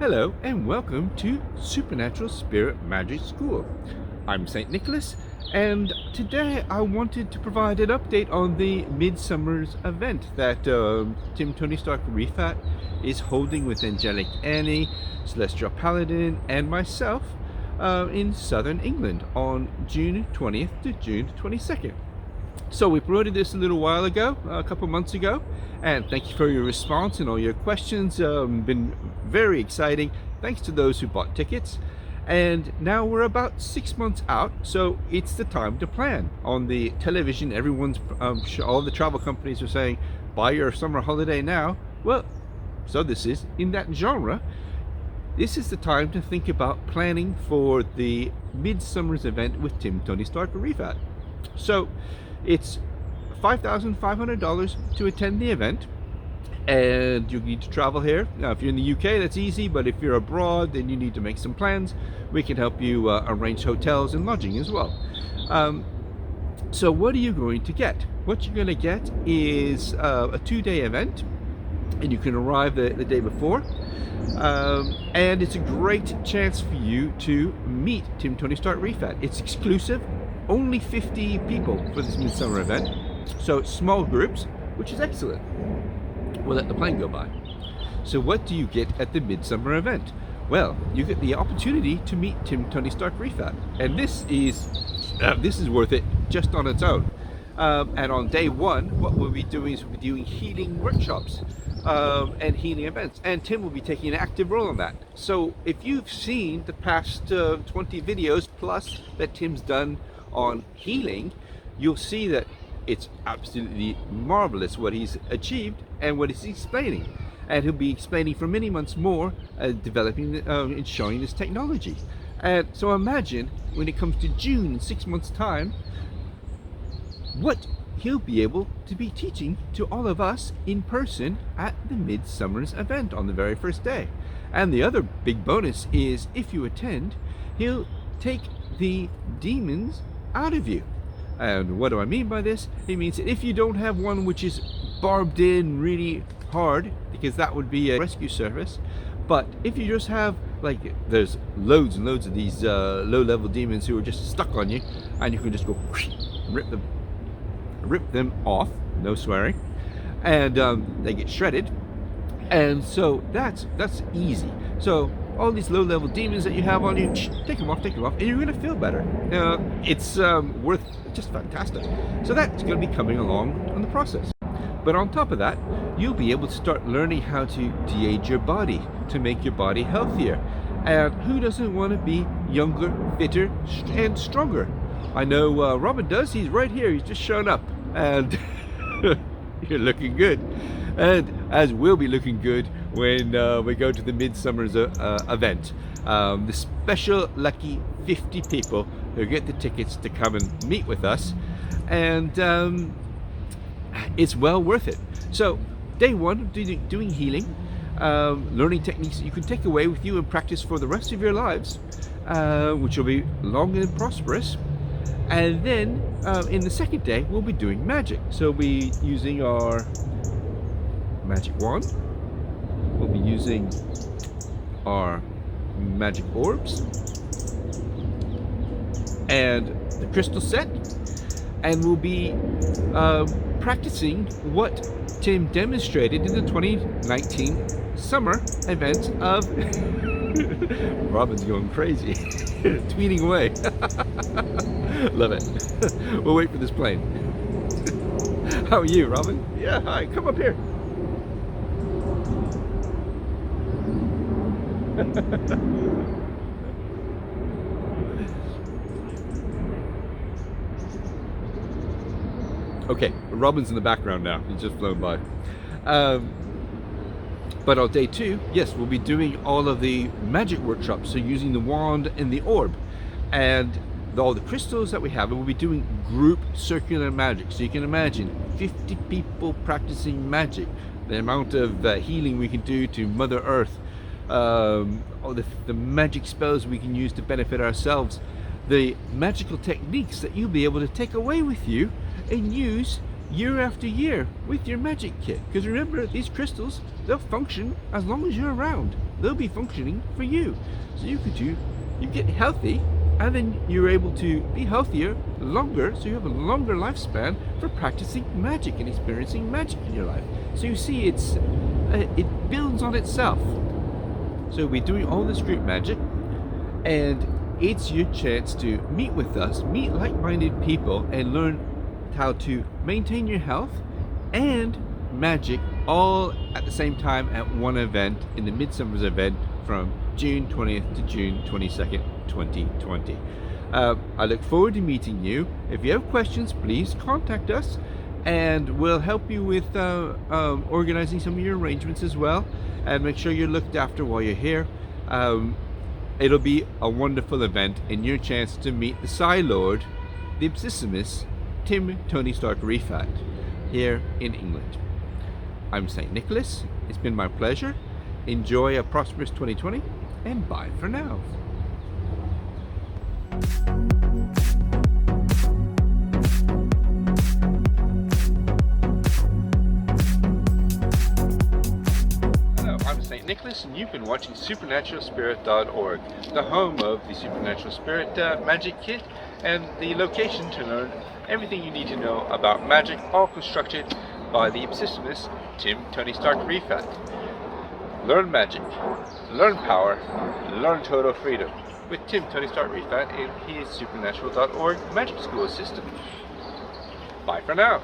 Hello and welcome to Supernatural Spirit Magic School. I'm St. Nicholas, and today I wanted to provide an update on the Midsummer's event that Tim Tony Stark Rifat is holding with Angelic Annie, Celestial Paladin, and myself in southern England on June 20th to June 22nd. So we promoted this a little while ago, a couple months ago, and thank you for your response and all your questions. Been very exciting. Thanks to those who bought tickets. And now we're about 6 months out, so it's the time to plan. On the television, everyone's, all the travel companies are saying, buy your summer holiday now. Well, so this is in that genre. This is the time to think about planning for the Midsummer's event with Tim Tony Stark Rifat. So it's $5,500 to attend the event, and you need to travel here. Now, if you're in the UK, that's easy, but if you're abroad, then you need to make some plans. We can help you arrange hotels and lodging as well. So what are you going to get? What you're going to get is a 2-day event, and you can arrive the day before. And it's a great chance for you to meet Tim Tony Stark Rifat. It's exclusive, only 50 people for this midsummer event, so small groups, which is excellent. We'll let the plane go by. So what do you get at the midsummer event? Well, you get the opportunity to meet Tim Tony Stark Rifat, and this is worth it just on its own. And on day one, what we'll be doing is we'll be doing healing workshops and healing events, and Tim will be taking an active role in that. So if you've seen the past 20 videos plus that Tim's done on healing, you'll see that it's absolutely marvelous what he's achieved and what he's explaining, and he'll be explaining for many months more, developing and showing this technology. And so imagine when it comes to June in 6 months time, what he'll be able to be teaching to all of us in person at the Midsummer's event on the very first day. And the other big bonus is, if you attend, he'll take the demons out of you. And what do I mean by this? It means that if you don't have one which is barbed in really hard, because that would be a rescue service, but if you just have, like, there's loads and loads of these low-level demons who are just stuck on you, and you can just go rip them off, no swearing, and they get shredded. And so that's easy. So all these low-level demons that you have on you, take them off, and you're going to feel better. It's worth just fantastic. So that's going to be coming along in the process. But on top of that, you'll be able to start learning how to de-age your body, to make your body healthier. And who doesn't want to be younger, fitter, and stronger? I know Robin does. He's right here. He's just shown up, and you're looking good. And as we'll be looking good when we go to the Midsummer's event. The special lucky 50 people who get the tickets to come and meet with us, and it's well worth it. So day one, doing healing, learning techniques that you can take away with you and practice for the rest of your lives, which will be long and prosperous. And then in the second day, we'll be doing magic. So we'll be using our magic wand. We'll be using our magic orbs and the crystal set, and we'll be practicing what Tim demonstrated in the 2019 summer event of Robin's going crazy, tweeting away. Love it. We'll wait for this plane. How are you, Robin? Yeah, hi, come up here. Okay, Robin's in the background now. He's just flown by. But on day two, yes, we'll be doing all of the magic workshops. So using the wand and the orb and all the crystals that we have, and we'll be doing group circular magic. So you can imagine 50 people practicing magic, the amount of healing we can do to Mother Earth, all the magic spells we can use to benefit ourselves, the magical techniques that you'll be able to take away with you and use year after year with your magic kit. Because remember, these crystals, they'll function as long as you're around. They'll be functioning for you. So you get healthy, and then you're able to be healthier longer, so you have a longer lifespan for practicing magic and experiencing magic in your life. So you see, it builds on itself. So we're doing all this group magic, and it's your chance to meet with us, meet like-minded people, and learn how to maintain your health and magic all at the same time at one event, in the Midsummer's event from June 20th to June 22nd, 2020. I look forward to meeting you. If you have questions, please contact us, and we'll help you with organizing some of your arrangements as well, and make sure you're looked after while you're here. It'll be a wonderful event, and your chance to meet the Psi Lord, the Absissimus, Tim Tony Stark Rifat, here in England. I'm St. Nicholas. It's been my pleasure. Enjoy a prosperous 2020, and bye for now. I'm St. Nicholas, and you've been watching SupernaturalSpirit.org, the home of the Supernatural Spirit Magic Kit, and the location to learn everything you need to know about magic, all constructed by the Absissimus, Tim Tony Stark Rifat. Learn magic, learn power, learn total freedom with Tim Tony Stark Rifat and his Supernatural.org Magic School System. Bye for now.